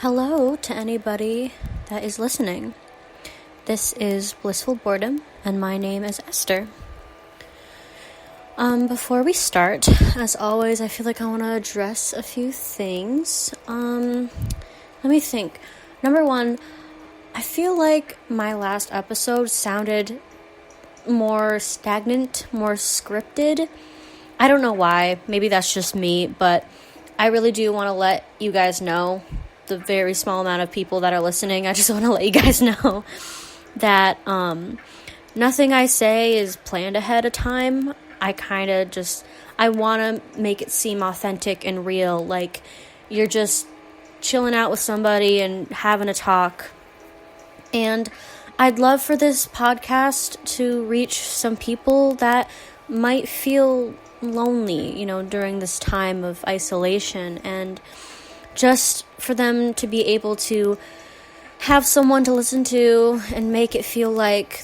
Hello to anybody that is listening. This is Blissful Boredom, and my name is Esther. Before we start, as always, I feel like I want to address a few things. Let me think. Number one, I feel like my last episode sounded more stagnant, more scripted. I don't know why. Maybe that's just me, but I really do want to let you guys know, the very small amount of people that are listening, I just want to let you guys know that nothing I say is planned ahead of time. I want to make it seem authentic and real, like you're just chilling out with somebody and having a talk. And I'd love for this podcast to reach some people that might feel lonely, during this time of isolation, and just for them to be able to have someone to listen to and make it feel like,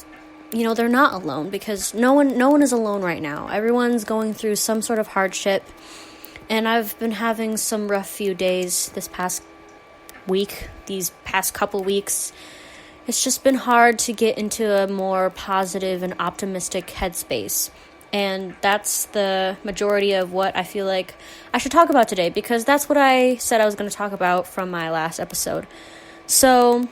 they're not alone, because no one is alone right now. Everyone's going through some sort of hardship, and I've been having some rough few days this past week, these past couple weeks. It's just been hard to get into a more positive and optimistic headspace. And that's the majority of what I feel like I should talk about today, because that's what I said I was going to talk about from my last episode. So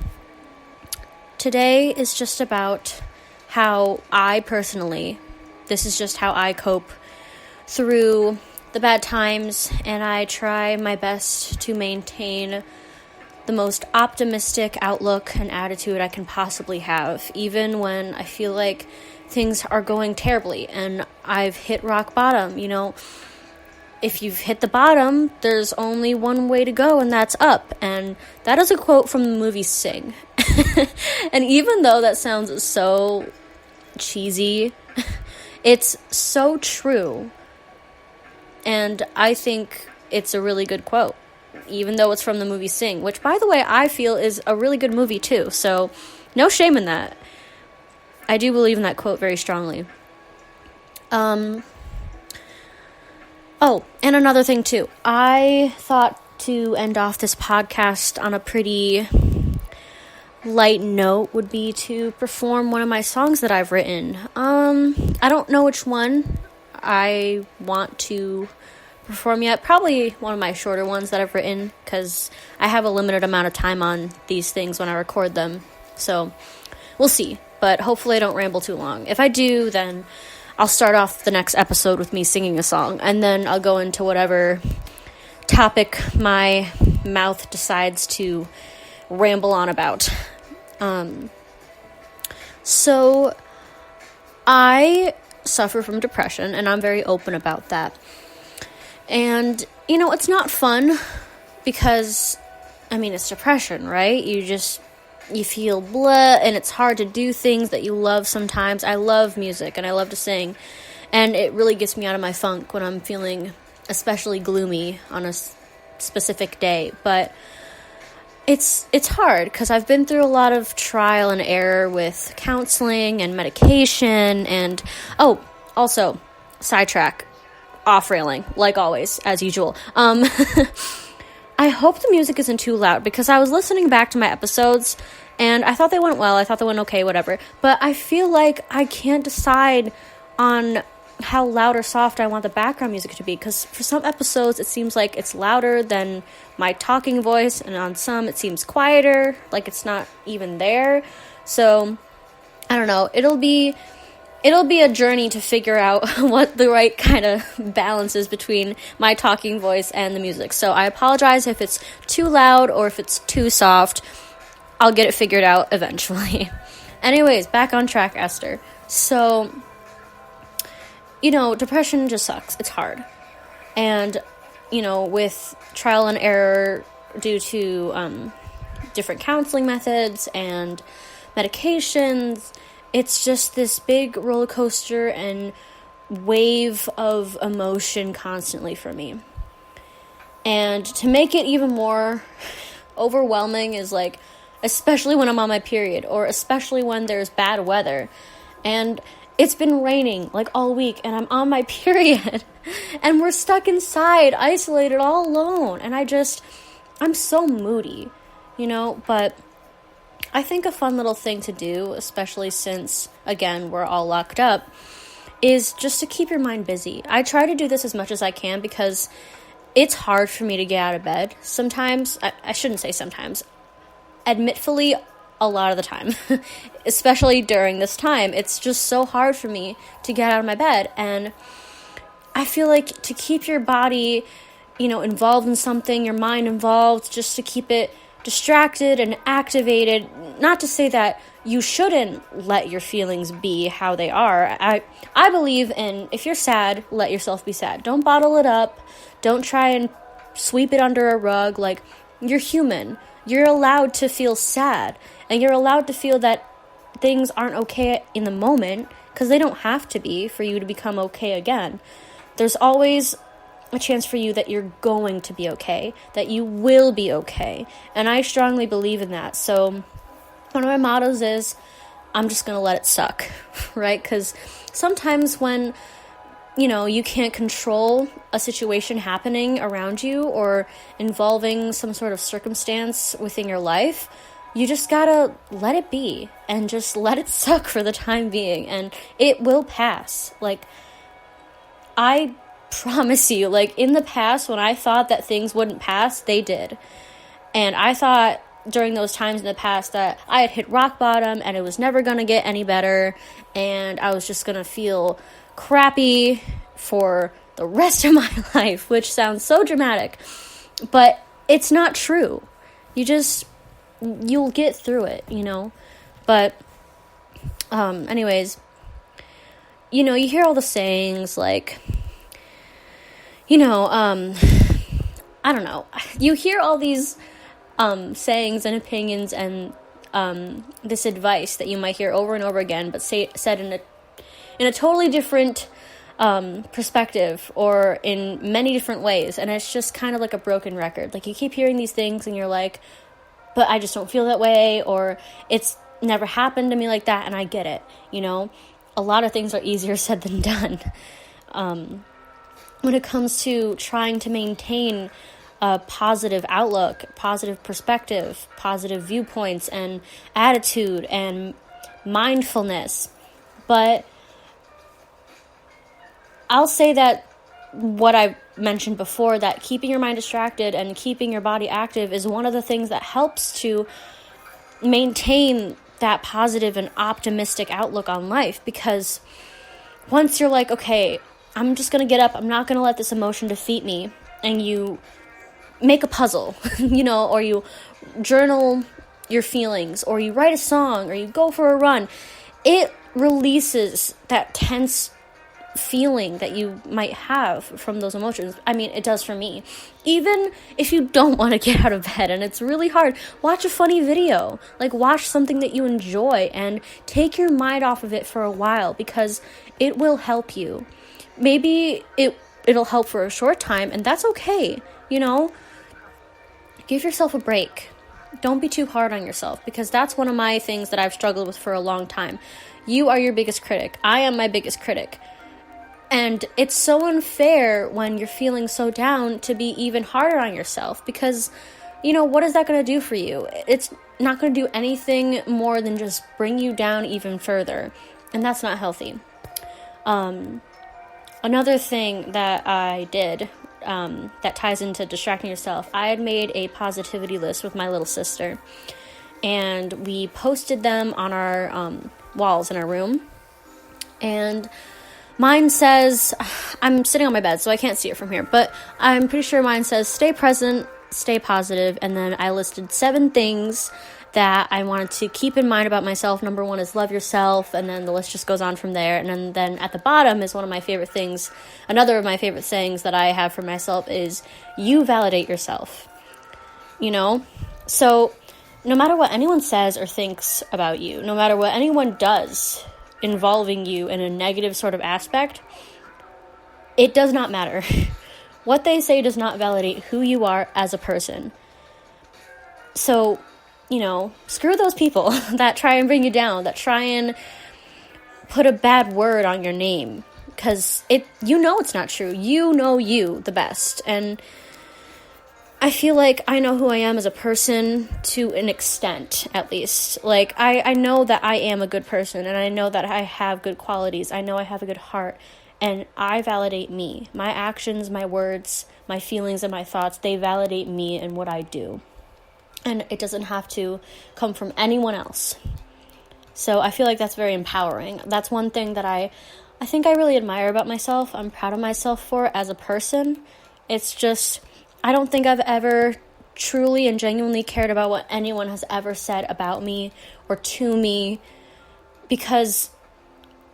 today is just about how I personally, this is just how I cope through the bad times, and I try my best to maintain the most optimistic outlook and attitude I can possibly have, even when I feel like things are going terribly and I've hit rock bottom. If you've hit the bottom, there's only one way to go, and that's up. And that is a quote from the movie Sing. And even though that sounds so cheesy, it's so true. And I think it's a really good quote, even though it's from the movie Sing, which, by the way, I feel is a really good movie too. So no shame in that. I do believe in that quote very strongly. Oh, and another thing too. I thought to end off this podcast on a pretty light note would be to perform one of my songs that I've written. I don't know which one I want to perform yet. Probably one of my shorter ones that I've written, because I have a limited amount of time on these things when I record them. So we'll see. But hopefully I don't ramble too long. If I do, then I'll start off the next episode with me singing a song, and then I'll go into whatever topic my mouth decides to ramble on about. So I suffer from depression, and I'm very open about that. And, it's not fun, because, it's depression, right? You feel blah, and it's hard to do things that you love sometimes. I love music, and I love to sing, and it really gets me out of my funk when I'm feeling especially gloomy on a specific day. But it's hard, because I've been through a lot of trial and error with counseling and medication, and, also, sidetrack, off-railing, like always, as usual. I hope the music isn't too loud, because I was listening back to my episodes and I thought they went well. I thought they went okay, whatever. But I feel like I can't decide on how loud or soft I want the background music to be, because for some episodes it seems like it's louder than my talking voice, and on some it seems quieter, like it's not even there. So I don't know. It'll be a journey to figure out what the right kind of balance is between my talking voice and the music. So I apologize if it's too loud or if it's too soft. I'll get it figured out eventually. Anyways, back on track, Esther. So, depression just sucks. It's hard. And, with trial and error due to different counseling methods and medications, it's just this big roller coaster and wave of emotion constantly for me. And to make it even more overwhelming is especially when I'm on my period, or especially when there's bad weather. And it's been raining all week, and I'm on my period, and we're stuck inside, isolated, all alone. And I'm so moody. but I think a fun little thing to do, especially since, again, we're all locked up, is just to keep your mind busy. I try to do this as much as I can because it's hard for me to get out of bed. Sometimes, I shouldn't say sometimes, admittedly, a lot of the time, especially during this time, it's just so hard for me to get out of my bed. And I feel like to keep your body, involved in something, your mind involved, just to keep it distracted and activated, not to say that you shouldn't let your feelings be how they are. I believe in, if you're sad, let yourself be sad. Don't bottle it up. Don't try and sweep it under a rug. Like, you're human. You're allowed to feel sad, and you're allowed to feel that things aren't okay in the moment, because they don't have to be for you to become okay again. There's always a chance for you that you're going to be okay, that you will be okay, and I strongly believe in that. So one of my mottos is, I'm just going to let it suck, right? Because sometimes when you can't control a situation happening around you or involving some sort of circumstance within your life, you just gotta let it be and just let it suck for the time being, and it will pass. Like, I promise you, in the past, when I thought that things wouldn't pass, they did. And I thought during those times in the past that I had hit rock bottom and it was never gonna get any better, and I was just gonna feel crappy for the rest of my life, which sounds so dramatic, but it's not true. You'll get through it, but anyways, you hear all the sayings, like, I don't know, you hear all these sayings and opinions and this advice that you might hear over and over again, but said in a totally different perspective or in many different ways, and it's just kind of like a broken record. Like, you keep hearing these things and you're like, but I just don't feel that way, or it's never happened to me like that, and I get it. A lot of things are easier said than done when it comes to trying to maintain a positive outlook, positive perspective, positive viewpoints and attitude and mindfulness. But I'll say that what I mentioned before, that keeping your mind distracted and keeping your body active is one of the things that helps to maintain that positive and optimistic outlook on life. Because once you're like, okay, I'm just going to get up, I'm not going to let this emotion defeat me, and you make a puzzle, or you journal your feelings, or you write a song, or you go for a run, it releases that tense feeling that you might have from those emotions. I mean, it does for me. Even if you don't want to get out of bed and it's really hard, watch a funny video. Watch something that you enjoy and take your mind off of it for a while, because it will help you. Maybe it'll help for a short time, and that's okay. Give yourself a break. Don't be too hard on yourself, because that's one of my things that I've struggled with for a long time. You are your biggest critic. I am my biggest critic. And it's so unfair when you're feeling so down to be even harder on yourself, because, what is that going to do for you? It's not going to do anything more than just bring you down even further. And that's not healthy. Another thing that I did that ties into distracting yourself, I had made a positivity list with my little sister. And we posted them on our walls in our room. And mine says, I'm sitting on my bed, so I can't see it from here, but I'm pretty sure mine says, stay present, stay positive, and then I listed 7 things that I wanted to keep in mind about myself. Number 1 is love yourself, and then the list just goes on from there, and then at the bottom is one of my favorite things. Another of my favorite sayings that I have for myself is, you validate yourself. So no matter what anyone says or thinks about you, no matter what anyone does involving you in a negative sort of aspect, it does not matter. What they say does not validate who you are as a person. So, screw those people that try and bring you down, that try and put a bad word on your name, because it's not true. You know you the best, and I feel like I know who I am as a person to an extent, at least. Like, I know that I am a good person, and I know that I have good qualities. I know I have a good heart, and I validate me. My actions, my words, my feelings, and my thoughts, they validate me and what I do. And it doesn't have to come from anyone else. So I feel like that's very empowering. That's one thing that I think I really admire about myself. I'm proud of myself for as a person. It's just, I don't think I've ever truly and genuinely cared about what anyone has ever said about me or to me, because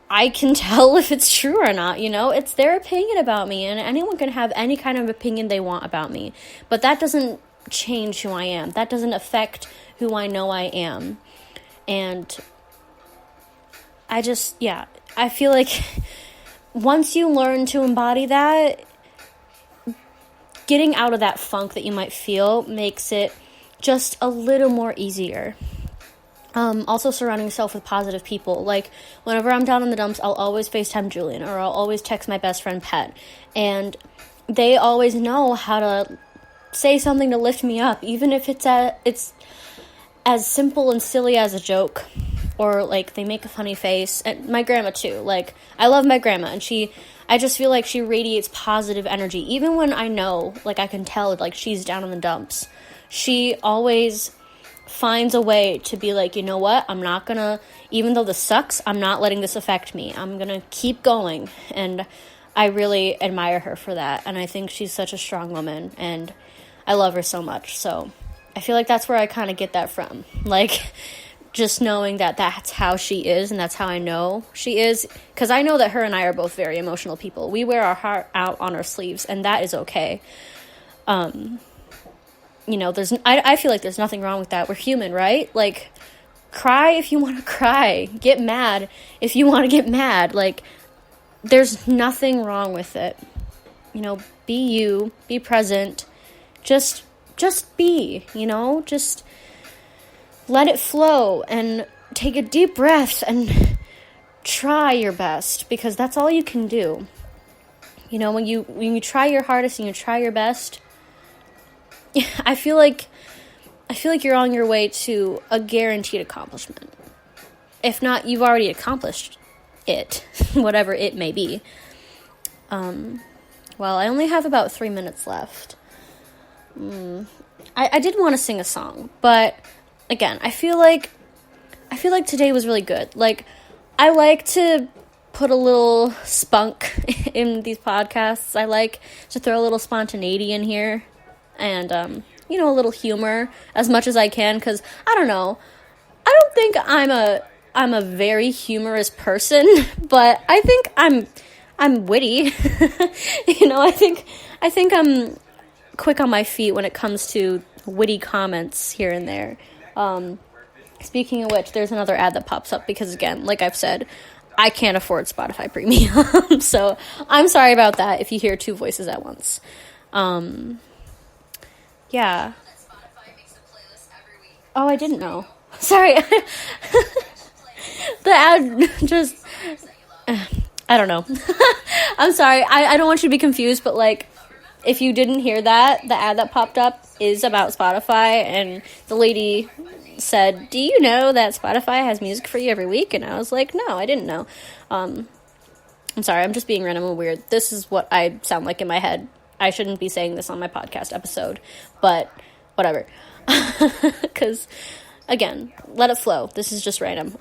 I can tell if it's true or not, It's their opinion about me, and anyone can have any kind of opinion they want about me. But that doesn't change who I am. That doesn't affect who I know I am. And I feel like once you learn to embody that, getting out of that funk that you might feel makes it just a little more easier. Also surrounding yourself with positive people. Like, whenever I'm down in the dumps, I'll always FaceTime Julian, or I'll always text my best friend Pet. And they always know how to say something to lift me up, even if it's as simple and silly as a joke. Or, like, they make a funny face. And my grandma, too. Like, I love my grandma, and I just feel like she radiates positive energy. Even when I know, like, I can tell, like, she's down in the dumps. She always finds a way to be like, you know what? I'm not gonna, even though this sucks, I'm not letting this affect me. I'm gonna keep going. And I really admire her for that. And I think she's such a strong woman, and I love her so much. So I feel like that's where I kind of get that from. Like, just knowing that that's how she is, and that's how I know she is, because I know that her and I are both very emotional people. We wear our heart out on our sleeves, and that is okay. I feel like there's nothing wrong with that. We're human, right? Like, cry if you want to cry. Get mad if you want to get mad. Like, there's nothing wrong with it. Be you, be present. Just be, just let it flow and take a deep breath and try your best, because that's all you can do. When you try your hardest and you try your best, I feel like you're on your way to a guaranteed accomplishment. If not, you've already accomplished it, whatever it may be. Well, I only have about 3 minutes left. I did want to sing a song, but again, I feel like today was really good. Like, I like to put a little spunk in these podcasts. I like to throw a little spontaneity in here, and a little humor as much as I can, because I don't know, I don't think I'm a very humorous person, but I think I'm witty. I think I'm quick on my feet when it comes to witty comments here and there. Speaking of which, there's another ad that pops up, because again, like I've said, I can't afford Spotify Premium. So I'm sorry about that if you hear two voices at once. Yeah. Oh, I didn't know. Sorry. The ad just, I don't know. I'm sorry. I don't want you to be confused, but like, if you didn't hear that, the ad that popped up is about Spotify, and the lady said, do you know that Spotify has music for you every week? And I was like, no, I didn't know. I'm sorry, I'm just being random and weird. This is what I sound like in my head. I shouldn't be saying this on my podcast episode, but whatever. Because, again, let it flow. This is just random.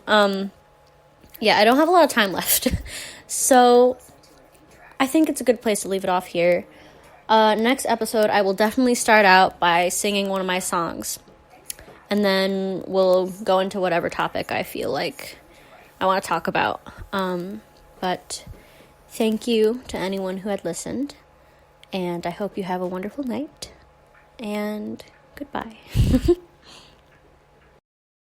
Yeah, I don't have a lot of time left. So, I think it's a good place to leave it off here. Next episode, I will definitely start out by singing one of my songs. And then we'll go into whatever topic I feel like I want to talk about. But thank you to anyone who had listened. And I hope you have a wonderful night. And goodbye.